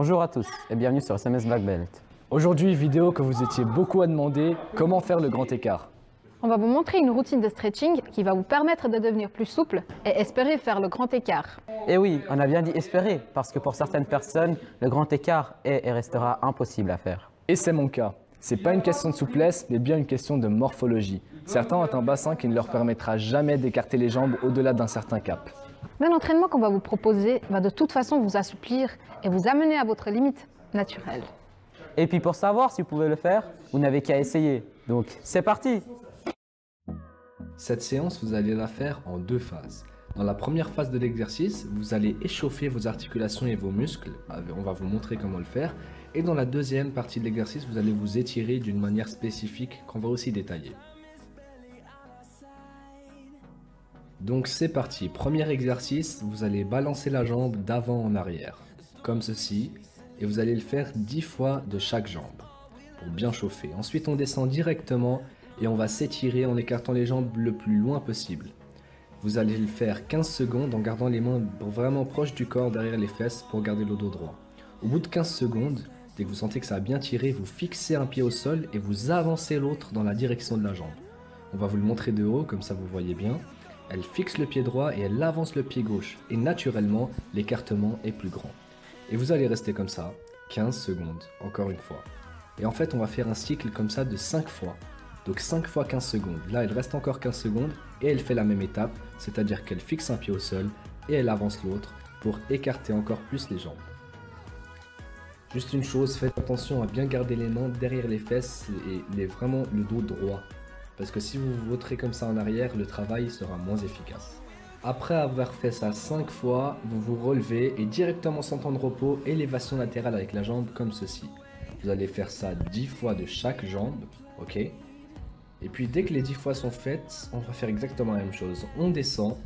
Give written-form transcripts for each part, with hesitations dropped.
Bonjour à tous et bienvenue sur SMS Black Belt. Aujourd'hui, vidéo que vous étiez beaucoup à demander, comment faire le grand écart. On va vous montrer une routine de stretching qui va vous permettre de devenir plus souple et espérer faire le grand écart. Et oui, on a bien dit espérer, parce que pour certaines personnes, le grand écart est et restera impossible à faire. Et c'est mon cas. C'est pas une question de souplesse, mais bien une question de morphologie. Certains ont un bassin qui ne leur permettra jamais d'écarter les jambes au-delà d'un certain cap. Mais l'entraînement qu'on va vous proposer va de toute façon vous assouplir et vous amener à votre limite naturelle. Et puis pour savoir si vous pouvez le faire, vous n'avez qu'à essayer. Donc c'est parti! Cette séance, vous allez la faire en deux phases. Dans la première phase de l'exercice, vous allez échauffer vos articulations et vos muscles. On va vous montrer comment le faire. Et dans la deuxième partie de l'exercice, vous allez vous étirer d'une manière spécifique qu'on va aussi détailler. Donc c'est parti. Premier exercice, vous allez balancer la jambe d'avant en arrière, comme ceci. Et vous allez le faire 10 fois de chaque jambe, pour bien chauffer. Ensuite, on descend directement et on va s'étirer en écartant les jambes le plus loin possible. Vous allez le faire 15 secondes en gardant les mains vraiment proches du corps derrière les fesses pour garder le dos droit. Au bout de 15 secondes, dès que vous sentez que ça a bien tiré, vous fixez un pied au sol et vous avancez l'autre dans la direction de la jambe. On va vous le montrer de haut, comme ça vous voyez bien. Elle fixe le pied droit et elle avance le pied gauche. Et naturellement, l'écartement est plus grand. Et vous allez rester comme ça, 15 secondes, encore une fois. Et en fait, on va faire un cycle comme ça de 5 fois. Donc 5 fois 15 secondes. Là, elle reste encore 15 secondes et elle fait la même étape, c'est-à-dire qu'elle fixe un pied au sol et elle avance l'autre pour écarter encore plus les jambes. Juste une chose, faites attention à bien garder les mains derrière les fesses et vraiment le dos droit. Parce que si vous vous vautrez comme ça en arrière, le travail sera moins efficace. Après avoir fait ça 5 fois, vous vous relevez et directement sans temps de repos, élévation latérale avec la jambe comme ceci. Vous allez faire ça 10 fois de chaque jambe, ok? Et puis dès que les 10 fois sont faites, on va faire exactement la même chose. On descend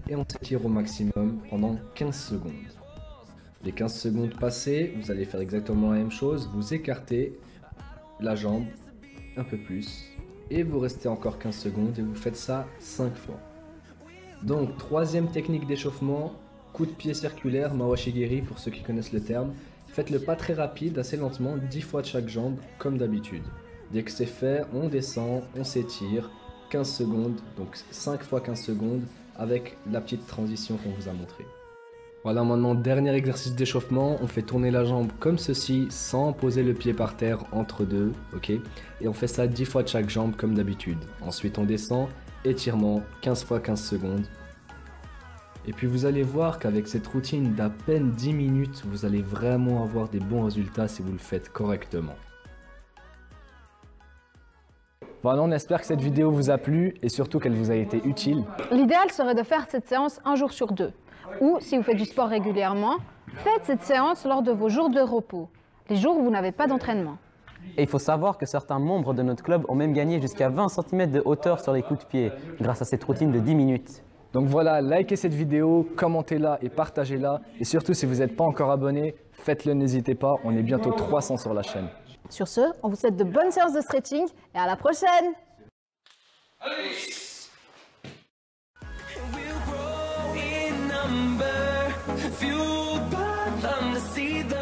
et on s'étire au maximum pendant 15 secondes. Les 15 secondes passées, vous allez faire exactement la même chose. Vous écartez la jambe un peu plus et vous restez encore 15 secondes et vous faites ça 5 fois. Donc, troisième technique d'échauffement, coup de pied circulaire, Mawashigiri pour ceux qui connaissent le terme. Faites-le pas très rapide, assez lentement, 10 fois de chaque jambe, comme d'habitude. Dès que c'est fait, on descend, on s'étire, 15 secondes, donc 5 fois 15 secondes, avec la petite transition qu'on vous a montrée. Voilà, maintenant, dernier exercice d'échauffement, on fait tourner la jambe comme ceci, sans poser le pied par terre entre deux, ok? Et on fait ça 10 fois de chaque jambe, comme d'habitude. Ensuite, on descend. Étirement, 15 fois 15 secondes. Et puis vous allez voir qu'avec cette routine d'à peine 10 minutes, vous allez vraiment avoir des bons résultats si vous le faites correctement. Voilà, on espère que cette vidéo vous a plu et surtout qu'elle vous a été utile. L'idéal serait de faire cette séance un jour sur deux. Ou, si vous faites du sport régulièrement, faites cette séance lors de vos jours de repos, les jours où vous n'avez pas d'entraînement. Et il faut savoir que certains membres de notre club ont même gagné jusqu'à 20 cm de hauteur sur les coups de pied grâce à cette routine de 10 minutes. Donc voilà, likez cette vidéo, commentez-la et partagez-la. Et surtout, si vous n'êtes pas encore abonné, faites-le, n'hésitez pas. On est bientôt 300 sur la chaîne. Sur ce, on vous souhaite de bonnes séances de stretching et à la prochaine! Fueled by them to see the